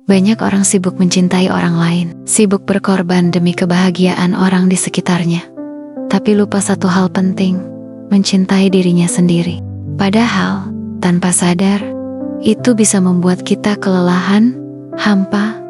Banyak orang sibuk mencintai orang lain, sibuk berkorban demi kebahagiaan orang di sekitarnya. Tapi lupa satu hal penting, mencintai dirinya sendiri. Padahal, tanpa sadar, itu bisa membuat kita kelelahan, hampa,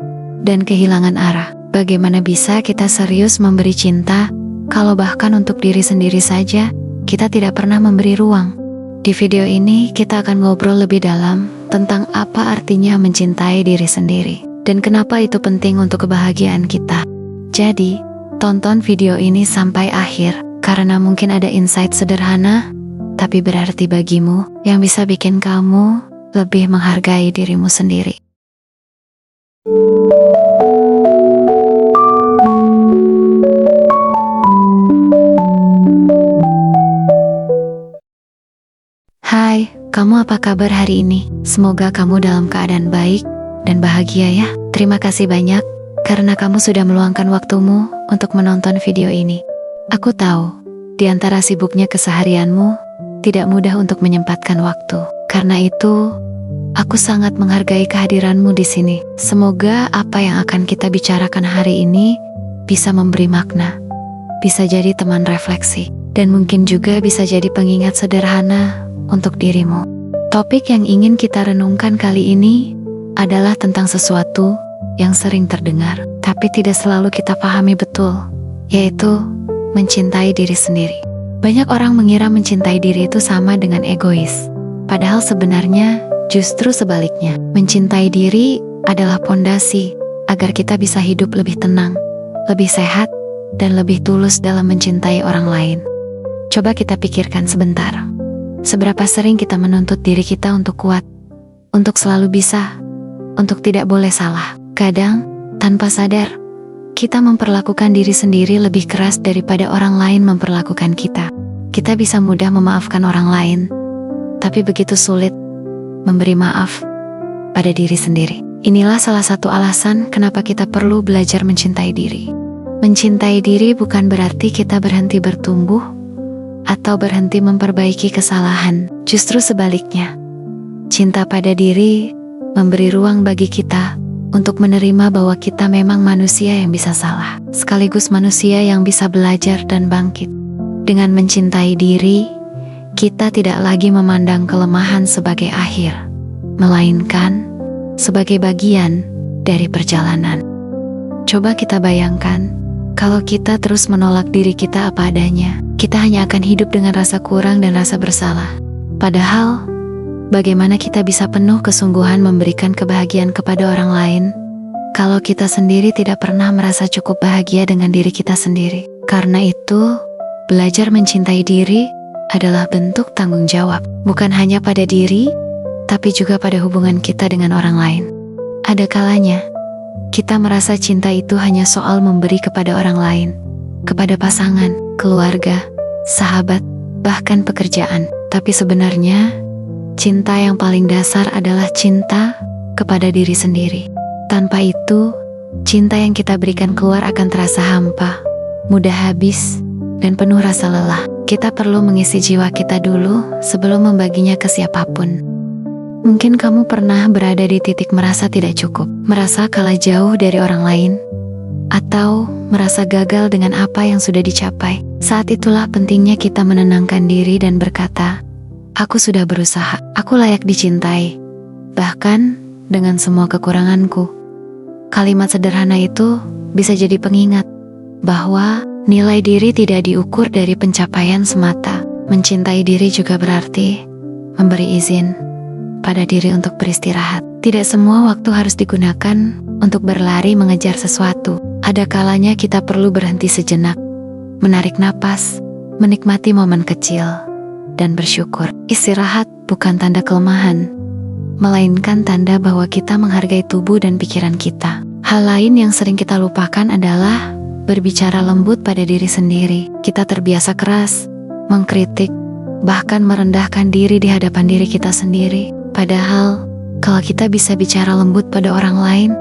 dan kehilangan arah. Bagaimana bisa kita serius memberi cinta, kalau bahkan untuk diri sendiri saja, kita tidak pernah memberi ruang? Di video ini, kita akan ngobrol lebih dalam tentang apa artinya mencintai diri sendiri, dan kenapa itu penting untuk kebahagiaan kita. Jadi, tonton video ini sampai akhir, karena mungkin ada insight sederhana, tapi berarti bagimu, yang bisa bikin kamu lebih menghargai dirimu sendiri. Hai, kamu apa kabar hari ini? Semoga kamu dalam keadaan baik dan bahagia ya. Terima kasih banyak karena kamu sudah meluangkan waktumu untuk menonton video ini. Aku tahu, di antara sibuknya keseharianmu, tidak mudah untuk menyempatkan waktu. Karena itu, aku sangat menghargai kehadiranmu di sini. Semoga apa yang akan kita bicarakan hari ini bisa memberi makna, bisa jadi teman refleksi, dan mungkin juga bisa jadi pengingat sederhana untuk dirimu. Topik yang ingin kita renungkan kali ini adalah tentang sesuatu yang sering terdengar, tapi tidak selalu kita pahami betul, yaitu mencintai diri sendiri. Banyak orang mengira mencintai diri itu sama dengan egois, padahal sebenarnya justru sebaliknya. Mencintai diri adalah pondasi agar kita bisa hidup lebih tenang, lebih sehat, dan lebih tulus dalam mencintai orang lain. Coba kita pikirkan sebentar. Seberapa sering kita menuntut diri kita untuk kuat, untuk selalu bisa, untuk tidak boleh salah. Kadang, tanpa sadar, kita memperlakukan diri sendiri lebih keras daripada orang lain memperlakukan kita. Kita bisa mudah memaafkan orang lain, tapi begitu sulit memberi maaf pada diri sendiri. Inilah salah satu alasan kenapa kita perlu belajar mencintai diri. Mencintai diri bukan berarti kita berhenti bertumbuh atau berhenti memperbaiki kesalahan. Justru sebaliknya, cinta pada diri memberi ruang bagi kita untuk menerima bahwa kita memang manusia yang bisa salah, sekaligus manusia yang bisa belajar dan bangkit. Dengan mencintai diri, kita tidak lagi memandang kelemahan sebagai akhir, melainkan sebagai bagian dari perjalanan. Coba kita bayangkan, kalau kita terus menolak diri kita apa adanya, kita hanya akan hidup dengan rasa kurang dan rasa bersalah. Padahal, bagaimana kita bisa penuh kesungguhan memberikan kebahagiaan kepada orang lain, kalau kita sendiri tidak pernah merasa cukup bahagia dengan diri kita sendiri? Karena itu, belajar mencintai diri adalah bentuk tanggung jawab, bukan hanya pada diri, tapi juga pada hubungan kita dengan orang lain. Ada kalanya, kita merasa cinta itu hanya soal memberi kepada orang lain, kepada pasangan, keluarga, sahabat, bahkan pekerjaan. Tapi sebenarnya, cinta yang paling dasar adalah cinta kepada diri sendiri. Tanpa itu, cinta yang kita berikan keluar akan terasa hampa, mudah habis, dan penuh rasa lelah. Kita perlu mengisi jiwa kita dulu sebelum membaginya ke siapapun. Mungkin kamu pernah berada di titik merasa tidak cukup, merasa kalah jauh dari orang lain, atau merasa gagal dengan apa yang sudah dicapai. Saat itulah pentingnya kita menenangkan diri dan berkata, aku sudah berusaha, aku layak dicintai, bahkan dengan semua kekuranganku. Kalimat sederhana itu bisa jadi pengingat bahwa nilai diri tidak diukur dari pencapaian semata. Mencintai diri juga berarti memberi izin pada diri untuk beristirahat. Tidak semua waktu harus digunakan untuk berlari mengejar sesuatu. Ada kalanya kita perlu berhenti sejenak, menarik napas, menikmati momen kecil, dan bersyukur. Istirahat bukan tanda kelemahan, melainkan tanda bahwa kita menghargai tubuh dan pikiran kita. Hal lain yang sering kita lupakan adalah berbicara lembut pada diri sendiri. Kita terbiasa keras, mengkritik, bahkan merendahkan diri di hadapan diri kita sendiri. Padahal, kalau kita bisa bicara lembut pada orang lain,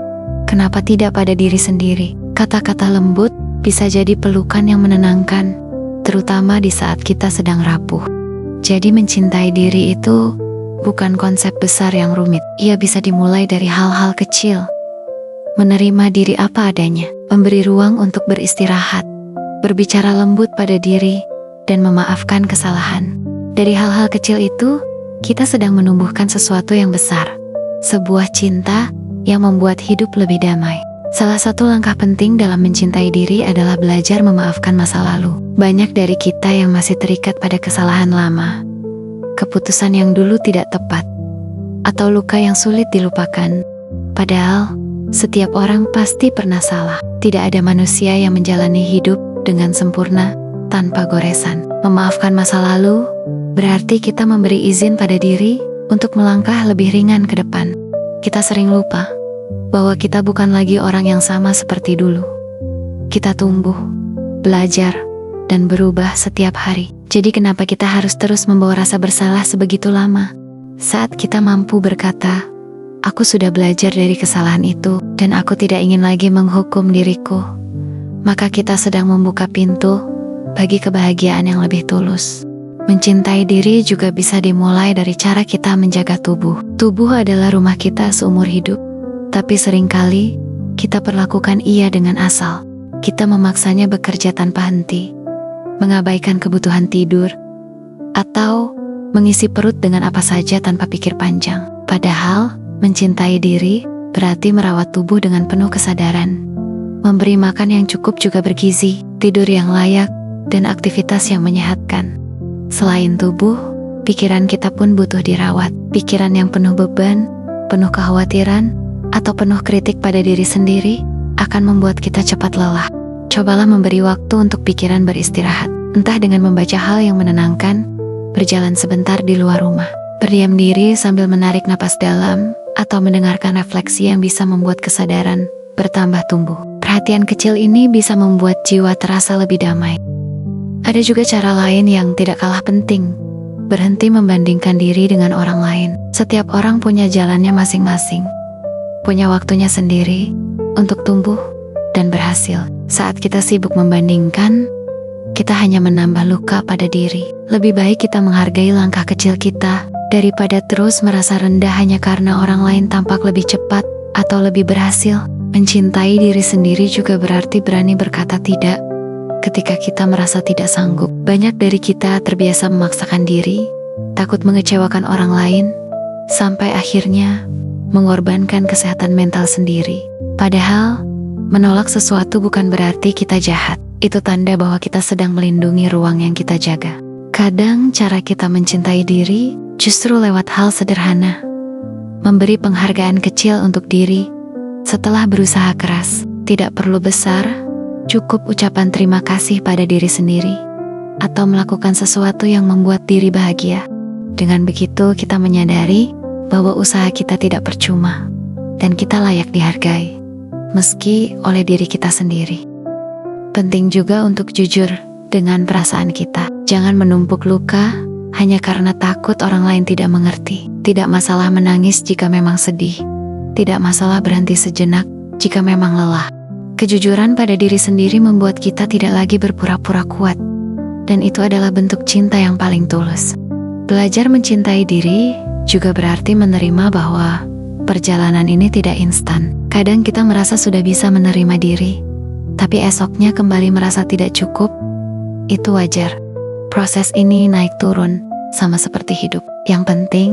kenapa tidak pada diri sendiri? Kata-kata lembut bisa jadi pelukan yang menenangkan, terutama di saat kita sedang rapuh. Jadi mencintai diri itu bukan konsep besar yang rumit. Ia bisa dimulai dari hal-hal kecil, menerima diri apa adanya, memberi ruang untuk beristirahat, berbicara lembut pada diri, dan memaafkan kesalahan. Dari hal-hal kecil itu, kita sedang menumbuhkan sesuatu yang besar, sebuah cinta yang membuat hidup lebih damai. Salah satu langkah penting dalam mencintai diri adalah belajar memaafkan masa lalu. Banyak dari kita yang masih terikat pada kesalahan lama, keputusan yang dulu tidak tepat, atau luka yang sulit dilupakan. Padahal, setiap orang pasti pernah salah. Tidak ada manusia yang menjalani hidup dengan sempurna tanpa goresan. Memaafkan masa lalu berarti kita memberi izin pada diri untuk melangkah lebih ringan ke depan. Kita sering lupa bahwa kita bukan lagi orang yang sama seperti dulu. Kita tumbuh, belajar, dan berubah setiap hari. Jadi kenapa kita harus terus membawa rasa bersalah sebegitu lama? Saat kita mampu berkata, "Aku sudah belajar dari kesalahan itu, dan aku tidak ingin lagi menghukum diriku," maka kita sedang membuka pintu bagi kebahagiaan yang lebih tulus. Mencintai diri juga bisa dimulai dari cara kita menjaga tubuh. Tubuh adalah rumah kita seumur hidup, tapi seringkali kita perlakukan ia dengan asal. Kita memaksanya bekerja tanpa henti, mengabaikan kebutuhan tidur, atau mengisi perut dengan apa saja tanpa pikir panjang. Padahal, mencintai diri berarti merawat tubuh dengan penuh kesadaran, memberi makan yang cukup juga bergizi, tidur yang layak, dan aktivitas yang menyehatkan. Selain tubuh, pikiran kita pun butuh dirawat. Pikiran yang penuh beban, penuh kekhawatiran, atau penuh kritik pada diri sendiri akan membuat kita cepat lelah. Cobalah memberi waktu untuk pikiran beristirahat, entah dengan membaca hal yang menenangkan, berjalan sebentar di luar rumah, berdiam diri sambil menarik napas dalam, atau mendengarkan refleksi yang bisa membuat kesadaran bertambah tumbuh. Perhatian kecil ini bisa membuat jiwa terasa lebih damai. Ada juga cara lain yang tidak kalah penting, berhenti membandingkan diri dengan orang lain. Setiap orang punya jalannya masing-masing, punya waktunya sendiri untuk tumbuh dan berhasil. Saat kita sibuk membandingkan, kita hanya menambah luka pada diri. Lebih baik kita menghargai langkah kecil kita, daripada terus merasa rendah hanya karena orang lain tampak lebih cepat atau lebih berhasil. Mencintai diri sendiri juga berarti berani berkata tidak ketika kita merasa tidak sanggup. Banyak dari kita terbiasa memaksakan diri, takut mengecewakan orang lain, sampai akhirnya mengorbankan kesehatan mental sendiri. Padahal, menolak sesuatu bukan berarti kita jahat. Itu tanda bahwa kita sedang melindungi ruang yang kita jaga. Kadang cara kita mencintai diri justru lewat hal sederhana. Memberi penghargaan kecil untuk diri setelah berusaha keras. Tidak perlu besar, cukup ucapan terima kasih pada diri sendiri, atau melakukan sesuatu yang membuat diri bahagia. Dengan begitu kita menyadari bahwa usaha kita tidak percuma, dan kita layak dihargai, meski oleh diri kita sendiri. Penting juga untuk jujur dengan perasaan kita. Jangan menumpuk luka hanya karena takut orang lain tidak mengerti. Tidak masalah menangis jika memang sedih. Tidak masalah berhenti sejenak jika memang lelah. Kejujuran pada diri sendiri membuat kita tidak lagi berpura-pura kuat, dan itu adalah bentuk cinta yang paling tulus. Belajar mencintai diri juga berarti menerima bahwa perjalanan ini tidak instan. Kadang kita merasa sudah bisa menerima diri, tapi esoknya kembali merasa tidak cukup. Itu wajar. Proses ini naik turun, sama seperti hidup. Yang penting,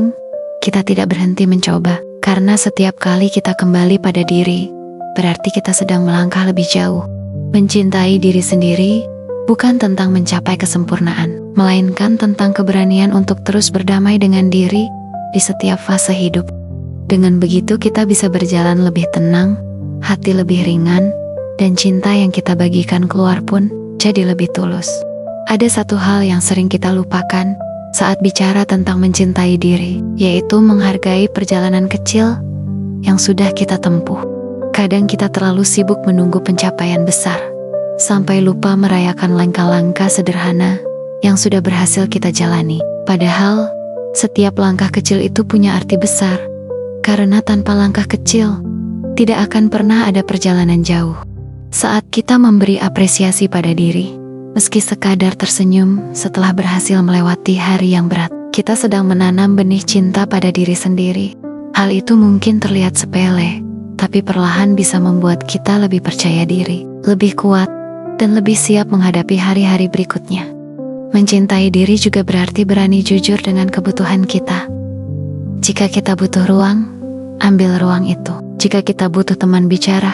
kita tidak berhenti mencoba, karena setiap kali kita kembali pada diri, berarti kita sedang melangkah lebih jauh. Mencintai diri sendiri bukan tentang mencapai kesempurnaan, melainkan tentang keberanian untuk terus berdamai dengan diri di setiap fase hidup. Dengan begitu kita bisa berjalan lebih tenang, hati lebih ringan, dan cinta yang kita bagikan keluar pun jadi lebih tulus. Ada satu hal yang sering kita lupakan saat bicara tentang mencintai diri, yaitu menghargai perjalanan kecil yang sudah kita tempuh. Kadang kita terlalu sibuk menunggu pencapaian besar, sampai lupa merayakan langkah-langkah sederhana yang sudah berhasil kita jalani. Padahal, setiap langkah kecil itu punya arti besar, karena tanpa langkah kecil, tidak akan pernah ada perjalanan jauh. Saat kita memberi apresiasi pada diri, meski sekadar tersenyum setelah berhasil melewati hari yang berat, kita sedang menanam benih cinta pada diri sendiri. Hal itu mungkin terlihat sepele, tapi perlahan bisa membuat kita lebih percaya diri, lebih kuat, dan lebih siap menghadapi hari-hari berikutnya. Mencintai diri juga berarti berani jujur dengan kebutuhan kita. Jika kita butuh ruang, ambil ruang itu. Jika kita butuh teman bicara,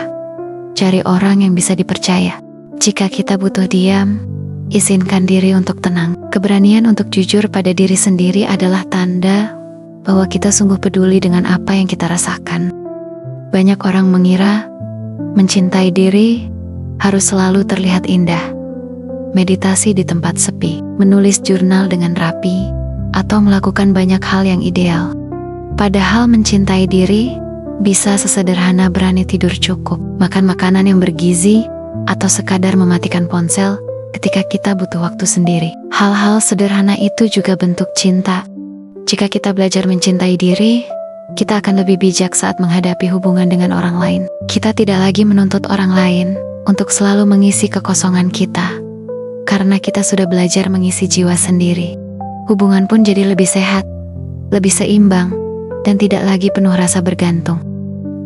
cari orang yang bisa dipercaya. Jika kita butuh diam, izinkan diri untuk tenang. Keberanian untuk jujur pada diri sendiri adalah tanda bahwa kita sungguh peduli dengan apa yang kita rasakan. Banyak orang mengira mencintai diri harus selalu terlihat indah. Meditasi di tempat sepi, menulis jurnal dengan rapi, atau melakukan banyak hal yang ideal. Padahal mencintai diri bisa sesederhana berani tidur cukup, makan makanan yang bergizi, atau sekadar mematikan ponsel ketika kita butuh waktu sendiri. Hal-hal sederhana itu juga bentuk cinta. Jika kita belajar mencintai diri, kita akan lebih bijak saat menghadapi hubungan dengan orang lain. Kita tidak lagi menuntut orang lain untuk selalu mengisi kekosongan kita, karena kita sudah belajar mengisi jiwa sendiri. Hubungan pun jadi lebih sehat, lebih seimbang, dan tidak lagi penuh rasa bergantung.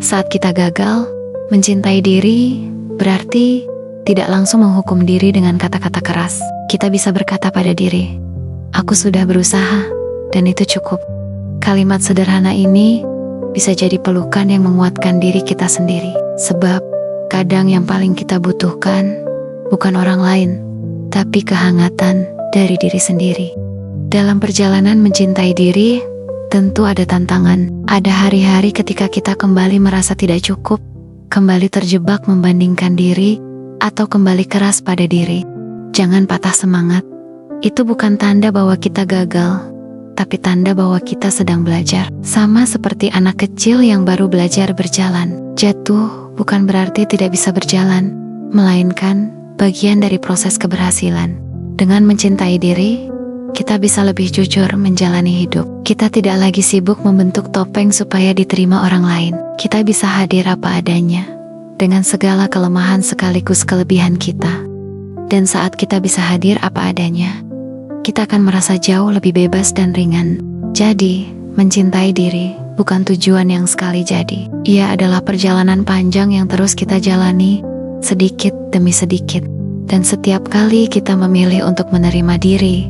Saat kita gagal, mencintai diri berarti tidak langsung menghukum diri dengan kata-kata keras. Kita bisa berkata pada diri, "Aku sudah berusaha, dan itu cukup." Kalimat sederhana ini bisa jadi pelukan yang menguatkan diri kita sendiri. Sebab, kadang yang paling kita butuhkan bukan orang lain, tapi kehangatan dari diri sendiri. Dalam perjalanan mencintai diri, tentu ada tantangan. Ada hari-hari ketika kita kembali merasa tidak cukup, kembali terjebak membandingkan diri, atau kembali keras pada diri. Jangan patah semangat. Itu bukan tanda bahwa kita gagal, tapi tanda bahwa kita sedang belajar. Sama seperti anak kecil yang baru belajar berjalan. Jatuh bukan berarti tidak bisa berjalan, melainkan bagian dari proses keberhasilan. Dengan mencintai diri, kita bisa lebih jujur menjalani hidup. Kita tidak lagi sibuk membentuk topeng supaya diterima orang lain. Kita bisa hadir apa adanya, dengan segala kelemahan sekaligus kelebihan kita. Dan saat kita bisa hadir apa adanya, kita akan merasa jauh lebih bebas dan ringan. Jadi, mencintai diri bukan tujuan yang sekali jadi. Ia adalah perjalanan panjang yang terus kita jalani, sedikit demi sedikit. Dan setiap kali kita memilih untuk menerima diri,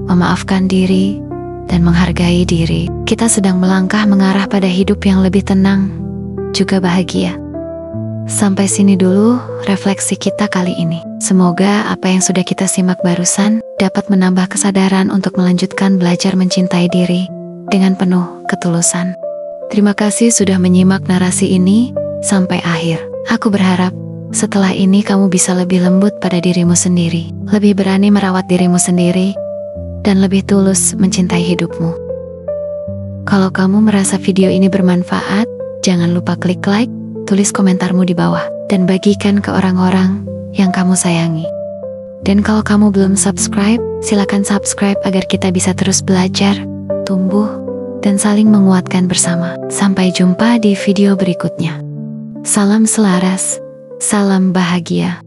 memaafkan diri, dan menghargai diri, kita sedang melangkah mengarah pada hidup yang lebih tenang, juga bahagia. Sampai sini dulu refleksi kita kali ini. Semoga apa yang sudah kita simak barusan dapat menambah kesadaran untuk melanjutkan belajar mencintai diri dengan penuh ketulusan. Terima kasih sudah menyimak narasi ini sampai akhir. Aku berharap setelah ini kamu bisa lebih lembut pada dirimu sendiri, lebih berani merawat dirimu sendiri, dan lebih tulus mencintai hidupmu. Kalau kamu merasa video ini bermanfaat, jangan lupa klik like, tulis komentarmu di bawah, dan bagikan ke orang-orang yang kamu sayangi. Dan kalau kamu belum subscribe, silakan subscribe agar kita bisa terus belajar, tumbuh, dan saling menguatkan bersama. Sampai jumpa di video berikutnya. Salam selaras, salam bahagia.